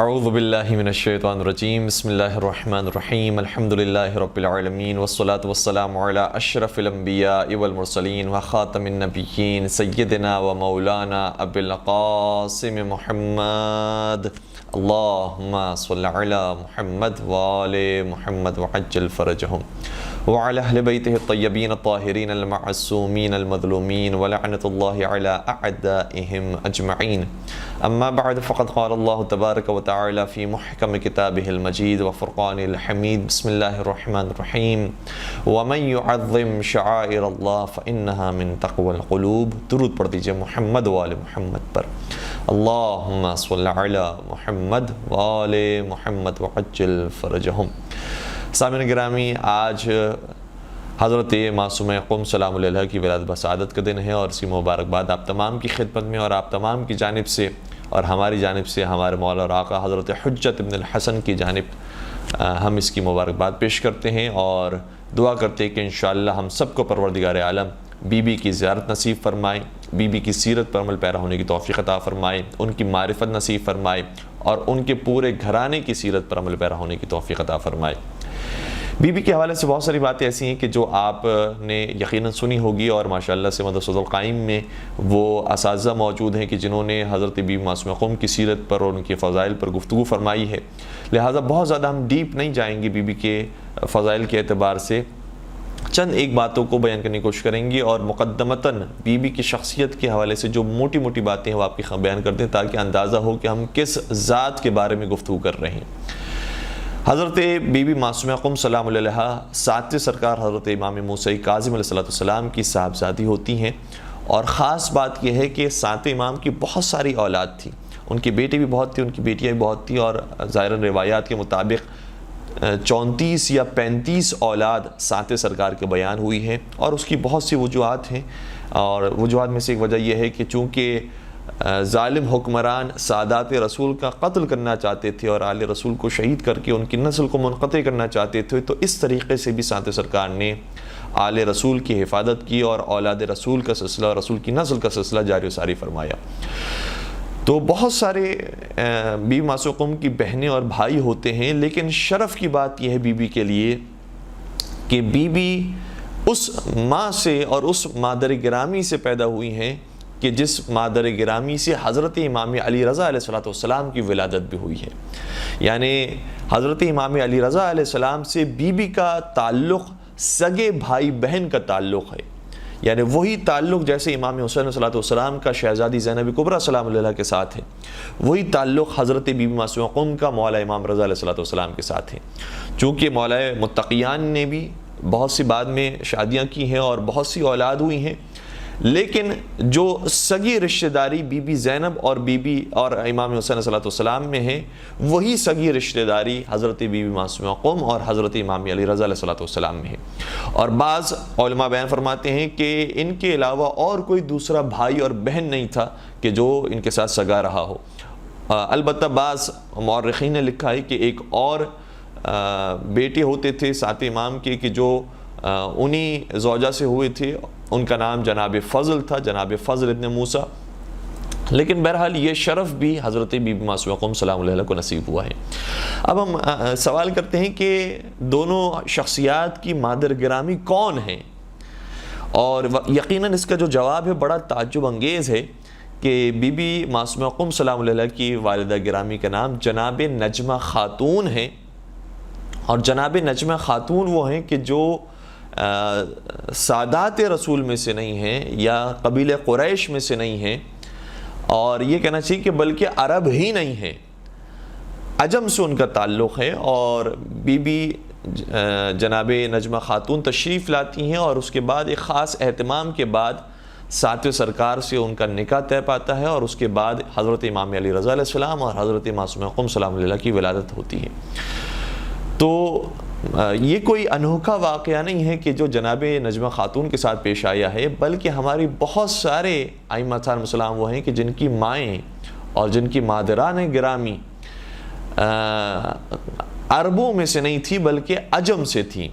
اعوذ باللہ من الشیطان الرجیم بسم اللہ الرحمن الرحیم الحمدللہ رب العالمین والصلاة والسلام علی اشرف الانبیاء والمرسلین وخاتم النبیین سیدنا و مولانا ابی القاسم محمد اللہم صل علی محمد وآل محمد وعجل فرجہم وعلى أهل بيته الطيبين الطاهرين المعصومين المظلومين ولعنة الله على أعدائهم أجمعين. أما بعد فقد قال الله تبارك وتعالى في محكم كتابه المجيد وفرقانه الحميد بسم الله الرحمن الرحيم ومن يعظم شعائر الله فإنها من تقوى القلوب. درود پڑھ دیجئے محمد و آل محمد پر. اللهم صل على محمد و آل محمد وعجل فرجهم. سامعین گرامی، آج حضرت معصومہ قم سلام علیہ کی ولادت بسعادت کا دن ہے، اور اس کی مبارکباد آپ تمام کی خدمت میں اور آپ تمام کی جانب سے اور ہماری جانب سے ہمارے مولا اور آقا حضرت حجت ابن الحسن کی جانب ہم اس کی مبارکباد پیش کرتے ہیں اور دعا کرتے ہیں کہ انشاءاللہ ہم سب کو پروردگار عالم بی بی کی زیارت نصیب فرمائے، بی بی کی سیرت پر عمل پیرا ہونے کی توفیق عطا فرمائے، ان کی معرفت نصیب فرمائے اور ان کے پورے گھرانے کی سیرت پر عمل پیرا ہونے کی توفیق عطا فرمائے۔ بی بی کے حوالے سے بہت ساری باتیں ایسی ہیں کہ جو آپ نے یقیناً سنی ہوگی، اور ماشاءاللہ سے مدرسۃ القائم میں وہ اساتذہ موجود ہیں کہ جنہوں نے حضرت بی بی معصومہ قم کی سیرت پر اور ان کے فضائل پر گفتگو فرمائی ہے، لہٰذا بہت زیادہ ہم ڈیپ نہیں جائیں گے بی بی کے فضائل کے اعتبار سے، چند ایک باتوں کو بیان کرنے کی کوشش کریں گے اور مقدمتاً بی بی کی شخصیت کے حوالے سے جو موٹی موٹی باتیں ہیں وہ آپ کی بیان کر دیں تاکہ اندازہ ہو کہ ہم کس ذات کے بارے میں گفتگو کر رہے ہیں۔ حضرت بی بی معصومہ قم سلام علیہ ساتویں سرکار حضرت امام موسیٰ کاظم علیہ السلام کی صاحبزادی ہوتی ہیں، اور خاص بات یہ ہے کہ ساتویں امام کی بہت ساری اولاد تھی، ان کی بیٹی بھی بہت تھی، ان کی بیٹیاں بھی بہت تھیں، اور ظاہراً روایات کے مطابق 34 یا 35 اولاد ساتویں سرکار کے بیان ہوئی ہیں، اور اس کی بہت سی وجوہات ہیں، اور وجوہات میں سے ایک وجہ یہ ہے کہ چونکہ ظالم حکمران سادات رسول کا قتل کرنا چاہتے تھے اور آل رسول کو شہید کر کے ان کی نسل کو منقطع کرنا چاہتے تھے، تو اس طریقے سے بھی ساتویں سرکار نے آل رسول کی حفاظت کی اور اولاد رسول کا سلسلہ اور رسول کی نسل کا سلسلہ جاری و ساری فرمایا۔ تو بہت سارے بی بی معصومہ قم کی بہنیں اور بھائی ہوتے ہیں، لیکن شرف کی بات یہ ہے بی بی کے لیے کہ بی بی اس ماں سے اور اس مادر گرامی سے پیدا ہوئی ہیں کہ جس مادر گرامی سے حضرت امام علی رضا علیہ السلام کی ولادت بھی ہوئی ہے، یعنی حضرت امام علی رضا علیہ السلام سے بی بی کا تعلق سگے بھائی بہن کا تعلق ہے، یعنی وہی تعلق جیسے امام حسین صلی اللہ علیہ وسلم کا شہزادی زینب کبریٰ سلام اللہ کے ساتھ ہے، وہی تعلق حضرت بی بی معصومہ قم کا مولا امام رضا علیہ السلام کے ساتھ ہے۔ چونکہ مولا متقیان نے بھی بہت سی بعد میں شادیاں کی ہیں اور بہت سی اولاد ہوئی ہیں، لیکن جو سگی رشتہ داری بی بی زینب اور بی بی اور امام حسین صلی اللہ علیہ وسلم میں ہے، وہی سگی رشتہ داری حضرت بی بی معصومہ قم اور حضرت امام علی رضا علیہ السلام میں ہے۔ اور بعض علماء بیان فرماتے ہیں کہ ان کے علاوہ اور کوئی دوسرا بھائی اور بہن نہیں تھا کہ جو ان کے ساتھ سگا رہا ہو۔ البتہ بعض مورخین نے لکھا ہے کہ ایک اور بیٹے ہوتے تھے ساتویں امام کے کہ جو انہی زوجہ سے ہوئے تھے، ان کا نام جناب فضل تھا، جناب فضل ابن موسیٰ، لیکن بہرحال یہ شرف بھی حضرت بی بی معصومہ قم سلام علیہ کو نصیب ہوا ہے۔ اب ہم سوال کرتے ہیں کہ دونوں شخصیات کی مادر گرامی کون ہیں، اور یقیناً اس کا جو جواب ہے بڑا تعجب انگیز ہے کہ بی بی معصومہ قم سلام علیہ کی والدہ گرامی کا نام جناب نجمہ خاتون ہے، اور جناب نجمہ خاتون وہ ہیں کہ جو سادات رسول میں سے نہیں ہیں یا قبیلہ قریش میں سے نہیں ہیں، اور یہ کہنا چاہیے کہ بلکہ عرب ہی نہیں ہیں، عجم سے ان کا تعلق ہے۔ اور بی بی جناب نجمہ خاتون تشریف لاتی ہیں، اور اس کے بعد ایک خاص اہتمام کے بعد ساتویں سرکار سے ان کا نکاح طے پاتا ہے، اور اس کے بعد حضرت امام علی رضا علیہ السلام اور حضرت معصومہ قم سلام علیہ کی ولادت ہوتی ہے۔ تو یہ کوئی انوکھا واقعہ نہیں ہے کہ جو جناب نجمہ خاتون کے ساتھ پیش آیا ہے، بلکہ ہماری بہت سارے ائمہ علیہم السلام وہ ہیں کہ جن کی مائیں اور جن کی مادران گرامی عربوں میں سے نہیں تھی بلکہ عجم سے تھیں،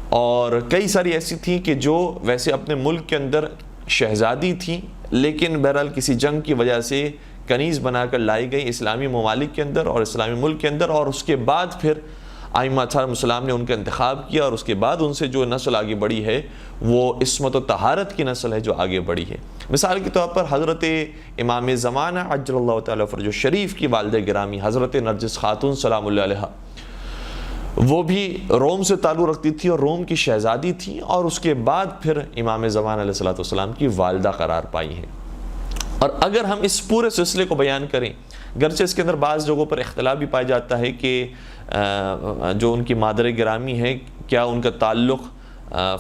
اور کئی ساری ایسی تھیں کہ جو ویسے اپنے ملک کے اندر شہزادی تھیں، لیکن بہرحال کسی جنگ کی وجہ سے کنیز بنا کر لائی گئی اسلامی ممالک کے اندر اور اسلامی ملک کے اندر، اور اس کے بعد پھر ائمہ اطہار السلام نے ان کا انتخاب کیا، اور اس کے بعد ان سے جو نسل آگے بڑھی ہے وہ عصمت و طہارت کی نسل ہے جو آگے بڑھی ہے۔ مثال کے طور پر حضرت امام زمانہ عجل اللہ تعالیٰ فرجہ شریف کی والدہ گرامی حضرت نرجس خاتون سلام اللہ علیہ، وہ بھی روم سے تعلق رکھتی تھی اور روم کی شہزادی تھی، اور اس کے بعد پھر امام زمانہ علیہ السلام کی والدہ قرار پائی ہیں۔ اور اگر ہم اس پورے سلسلے کو بیان کریں، گرچہ اس کے اندر بعض جگہوں پر اختلاف بھی پایا جاتا ہے کہ جو ان کی مادر گرامی ہے کیا ان کا تعلق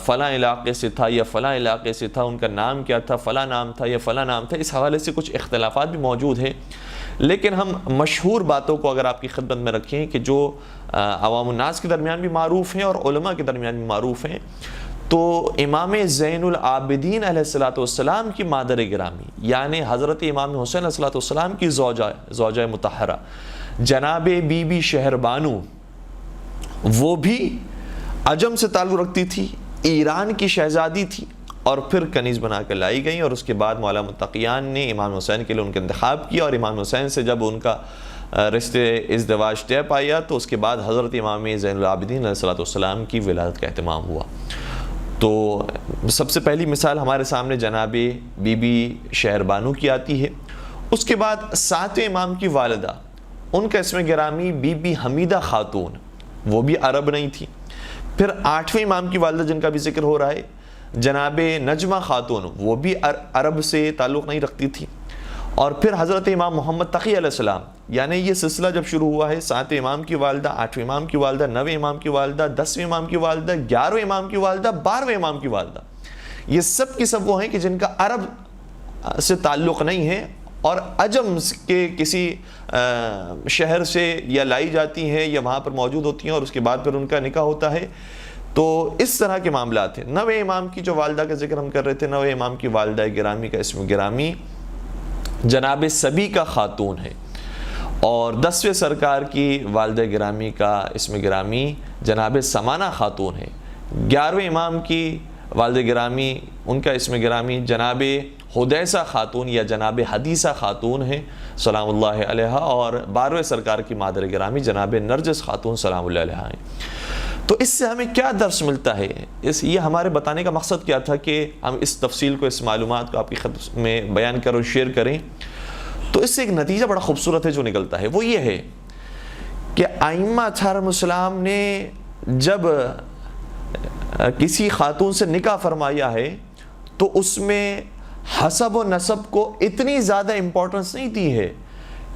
فلاں علاقے سے تھا یا فلاں علاقے سے تھا، ان کا نام کیا تھا، فلاں نام تھا یا فلاں نام تھا، اس حوالے سے کچھ اختلافات بھی موجود ہیں۔ لیکن ہم مشہور باتوں کو اگر آپ کی خدمت میں رکھیں کہ جو عوام الناس کے درمیان بھی معروف ہیں اور علماء کے درمیان بھی معروف ہیں، تو امام زین العابدین علیہ السلام کی مادر گرامی یعنی حضرت امام حسین علیہ السلام کی زوجہ مطہرہ جناب بی بی شہربانو، وہ بھی عجم سے تعلق رکھتی تھی، ایران کی شہزادی تھی، اور پھر کنیز بنا کر لائی گئیں، اور اس کے بعد مولا متقیان نے امام حسین کے لیے ان کا انتخاب کیا، اور امام حسین سے جب ان کا رشتے ازدواج طے پایا تو اس کے بعد حضرت امام زین العابدین علیہ السلام کی ولادت کا اہتمام ہوا۔ تو سب سے پہلی مثال ہمارے سامنے جناب بی بی شہربانو کی آتی ہے۔ اس کے بعد ساتویں امام کی والدہ، ان کا اسم گرامی بی بی حمیدہ خاتون، وہ بھی عرب نہیں تھی۔ پھر آٹھویں امام کی والدہ جن کا بھی ذکر ہو رہا ہے جناب نجمہ خاتون، وہ بھی عرب سے تعلق نہیں رکھتی تھی۔ اور پھر حضرت امام محمد تقی علیہ السلام، یعنی یہ سلسلہ جب شروع ہوا ہے، ساتویں امام کی والدہ، آٹھویں امام کی والدہ، نویں امام کی والدہ، 10ویں امام کی والدہ، 11ویں امام کی والدہ، 12ویں امام کی والدہ، یہ سب کی سب وہ ہیں کہ جن کا عرب سے تعلق نہیں ہے اور عجم کے کسی شہر سے یا لائی جاتی ہیں یا وہاں پر موجود ہوتی ہیں، اور اس کے بعد پھر ان کا نکاح ہوتا ہے۔ تو اس طرح کے معاملات ہیں۔ نویں امام کی جو والدہ کا ذکر ہم کر رہے تھے، نویں امام کی والدہ گرامی کا اسم گرامی جناب سبیکہ خاتون ہے، اور 10ویں سرکار کی والدہ گرامی کا اسم گرامی جناب سمانہ خاتون ہے۔ 11ویں امام کی والدہ گرامی، ان کا اسم گرامی جناب حدیثہ خاتون یا جناب حدیثہ خاتون ہے سلام اللہ علیہ، اور 12ویں سرکار کی مادر گرامی جناب نرجس خاتون سلام اللہ علیہ ہیں۔ تو اس سے ہمیں کیا درس ملتا ہے؟ یہ ہمارے بتانے کا مقصد کیا تھا کہ ہم اس تفصیل کو، اس معلومات کو آپ کی خدمت میں بیان کریں اور شیئر کریں۔ تو اس سے ایک نتیجہ بڑا خوبصورت ہے جو نکلتا ہے، وہ یہ ہے کہ ائمہ اطہار السلام نے جب کسی خاتون سے نکاح فرمایا ہے تو اس میں حسب و نسب کو اتنی زیادہ امپورٹنس نہیں دی ہے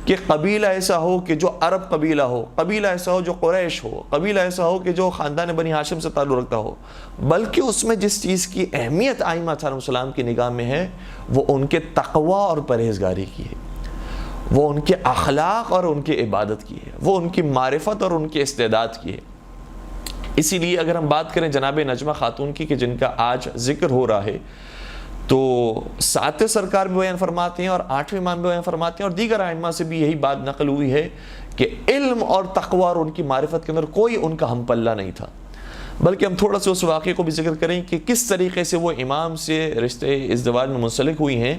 کہ قبیلہ ایسا ہو کہ جو عرب قبیلہ ہو، قبیلہ ایسا ہو جو قریش ہو، قبیلہ ایسا ہو کہ جو خاندان بنی ہاشم سے تعلق رکھتا ہو، بلکہ اس میں جس چیز کی اہمیت ائمہ اطہار السلام کی نگاہ میں ہے وہ ان کے تقوی اور پرہیزگاری کی ہے، وہ ان کے اخلاق اور ان کی عبادت کی ہے، وہ ان کی معرفت اور ان کے استعداد کی ہے۔ اسی لیے اگر ہم بات کریں جناب نجمہ خاتون کی کہ جن کا آج ذکر ہو رہا ہے، تو 7ویں سرکار بھی بیان فرماتے ہیں اور 8ویں امام بھی بیان فرماتے ہیں، اور دیگر ائمہ سے بھی یہی بات نقل ہوئی ہے کہ علم اور تقوی اور ان کی معرفت کے اندر کوئی ان کا ہم پلہ نہیں تھا۔ بلکہ ہم تھوڑا سا اس واقعے کو بھی ذکر کریں کہ کس طریقے سے وہ امام سے رشتے ازدواج میں منسلک ہوئی ہیں۔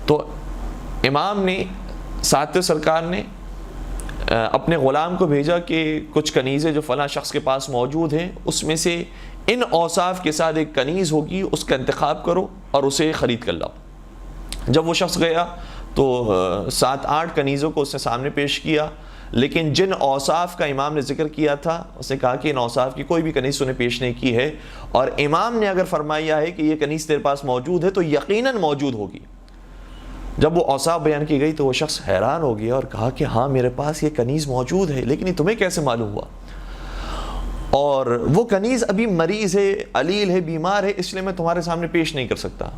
تو امام نے، 7ویں سرکار نے اپنے غلام کو بھیجا کہ کچھ کنیزیں جو فلاں شخص کے پاس موجود ہیں، اس میں سے ان اوصاف کے ساتھ ایک کنیز ہوگی، اس کا انتخاب کرو اور اسے خرید کر لاؤ۔ جب وہ شخص گیا تو 7-8 کنیزوں کو اس نے سامنے پیش کیا، لیکن جن اوصاف کا امام نے ذکر کیا تھا اس نے کہا کہ ان اوصاف کی کوئی بھی کنیز انہیں پیش نہیں کی ہے، اور امام نے اگر فرمایا ہے کہ یہ کنیز تیرے پاس موجود ہے تو یقیناً موجود ہوگی۔ جب وہ اوصاف بیان کی گئی تو وہ شخص حیران ہو گیا اور کہا کہ ہاں میرے پاس یہ کنیز موجود ہے، لیکن یہ تمہیں کیسے معلوم ہوا؟ اور وہ کنیز ابھی مریض ہے، علیل ہے، بیمار ہے، اس لیے میں تمہارے سامنے پیش نہیں کر سکتا۔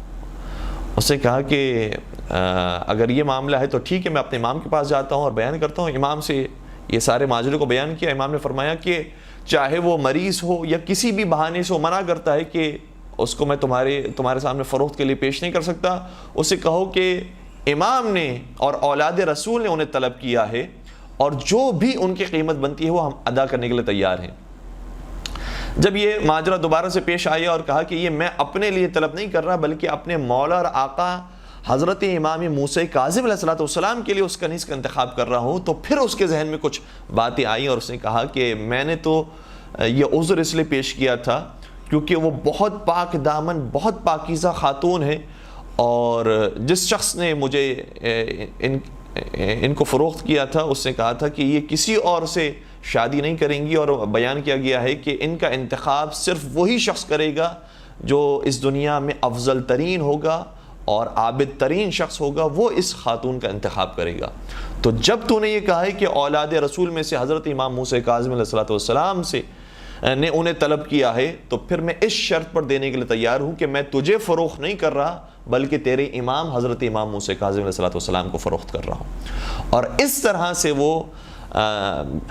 اس نے کہا کہ اگر یہ معاملہ ہے تو ٹھیک ہے، میں اپنے امام کے پاس جاتا ہوں اور بیان کرتا ہوں۔ امام سے یہ سارے ماجرے کو بیان کیا۔ امام نے فرمایا کہ چاہے وہ مریض ہو یا کسی بھی بہانے سے وہ منع کرتا ہے کہ اس کو میں تمہارے سامنے فروخت کے لیے پیش نہیں کر سکتا، اسے کہو کہ امام نے اور اولاد رسول نے انہیں طلب کیا ہے، اور جو بھی ان کی قیمت بنتی ہے وہ ہم ادا کرنے کے لیے تیار ہیں۔ جب یہ ماجرا دوبارہ سے پیش آیا اور کہا کہ یہ میں اپنے لیے طلب نہیں کر رہا بلکہ اپنے مولا اور آقا حضرت امام موسیٰ کاظم علیہ السلام کے لیے اس کنیز کا انتخاب کر رہا ہوں، تو پھر اس کے ذہن میں کچھ باتیں آئیں اور اس نے کہا کہ میں نے تو یہ عذر اس لیے پیش کیا تھا کیونکہ وہ بہت پاک دامن، بہت پاکیزہ خاتون ہے، اور جس شخص نے مجھے ان کو فروخت کیا تھا اس نے کہا تھا کہ یہ کسی اور سے شادی نہیں کریں گی، اور بیان کیا گیا ہے کہ ان کا انتخاب صرف وہی شخص کرے گا جو اس دنیا میں افضل ترین ہوگا اور عابد ترین شخص ہوگا، وہ اس خاتون کا انتخاب کرے گا۔ تو جب تو نے یہ کہا ہے کہ اولاد رسول میں سے حضرت امام موسیٰ کاظم علیہ السلام سے نے انہیں طلب کیا ہے، تو پھر میں اس شرط پر دینے کے لیے تیار ہوں کہ میں تجھے فروخت نہیں کر رہا بلکہ تیرے امام حضرت امام موسیٰ کاظم علیہ السلام کو فروخت کر رہا ہوں۔ اور اس طرح سے وہ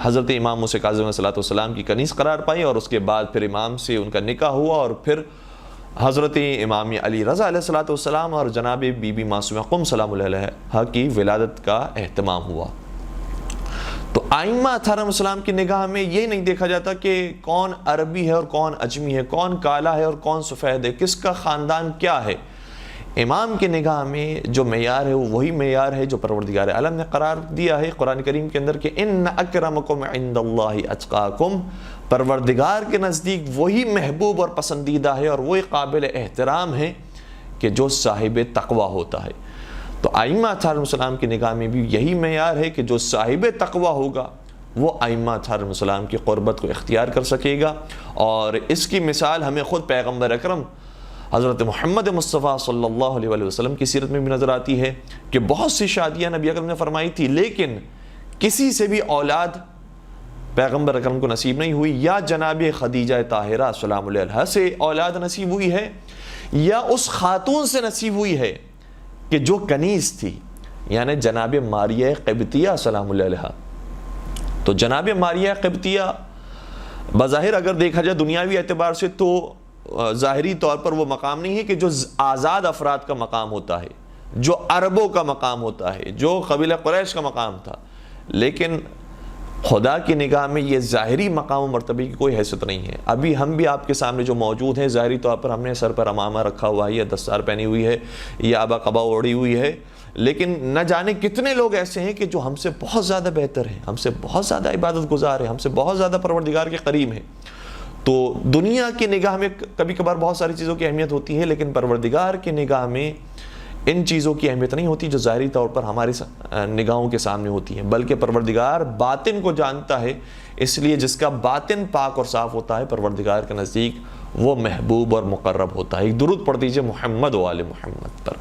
حضرت امام موسیٰ کاظم علیہ السلام کی کنیز قرار پائی، اور اس کے بعد پھر امام سے ان کا نکاح ہوا، اور پھر حضرت امام علی رضا علیہ السلام اور جناب بی بی معصومہ قم سلام اللہ علیہا کی ولادت کا اہتمام ہوا۔ تو ائمہ اطہار السلام کی نگاہ میں یہ نہیں دیکھا جاتا کہ کون عربی ہے اور کون اجمی ہے، کون کالا ہے اور کون سفید ہے، کس کا خاندان کیا ہے۔ امام کی نگاہ میں جو معیار ہے وہ وہی معیار ہے جو پروردگار عالم نے قرار دیا ہے قرآن کریم کے اندر کہ ان اکرمکم عند اللہ اتقاکم، پروردگار کے نزدیک وہی محبوب اور پسندیدہ ہے اور وہی قابل احترام ہے کہ جو صاحب تقوی ہوتا ہے۔ تو ائمہ اطہار السلام کی نگاہ میں بھی یہی معیار ہے کہ جو صاحب تقوی ہوگا وہ ائمہ اطہار السلام کی قربت کو اختیار کر سکے گا۔ اور اس کی مثال ہمیں خود پیغمبر اکرم حضرت محمد مصطفیٰ صلی اللہ علیہ وسلم کی سیرت میں بھی نظر آتی ہے کہ بہت سی شادیاں نبی اکرم نے فرمائی تھی، لیکن کسی سے بھی اولاد پیغمبر اکرم کو نصیب نہیں ہوئی۔ یا جناب خدیجہ طاہرہ سلام اللہ علیہا سے اولاد نصیب ہوئی ہے، یا اس خاتون سے نصیب ہوئی ہے کہ جو کنیز تھی، یعنی جناب ماریہ قبطیہ سلام اللہ علیہا۔ تو جناب ماریہ قبطیہ بظاہر اگر دیکھا جائے دنیاوی اعتبار سے تو ظاہری طور پر وہ مقام نہیں ہے کہ جو آزاد افراد کا مقام ہوتا ہے، جو عربوں کا مقام ہوتا ہے، جو قبیلہ قریش کا مقام تھا، لیکن خدا کی نگاہ میں یہ ظاہری مقام و مرتبے کی کوئی حیثیت نہیں ہے۔ ابھی ہم بھی آپ کے سامنے جو موجود ہیں، ظاہری طور پر ہم نے سر پر امامہ رکھا ہوا ہے یا دستار پہنی ہوئی ہے یا ابا قبا اوڑھی ہوئی ہے، لیکن نہ جانے کتنے لوگ ایسے ہیں کہ جو ہم سے بہت زیادہ بہتر ہیں، ہم سے بہت زیادہ عبادت گزار ہیں، ہم سے بہت زیادہ پروردگار کے قریب ہیں۔ تو دنیا کی نگاہ میں کبھی کبھار بہت ساری چیزوں کی اہمیت ہوتی ہے، لیکن پروردگار کی نگاہ میں ان چیزوں کی اہمیت نہیں ہوتی جو ظاہری طور پر ہماری نگاہوں کے سامنے ہوتی ہیں، بلکہ پروردگار باطن کو جانتا ہے، اس لیے جس کا باطن پاک اور صاف ہوتا ہے پروردگار کے نزدیک وہ محبوب اور مقرب ہوتا ہے۔ ایک درود پڑھ دیجئے محمد و آل محمد پر۔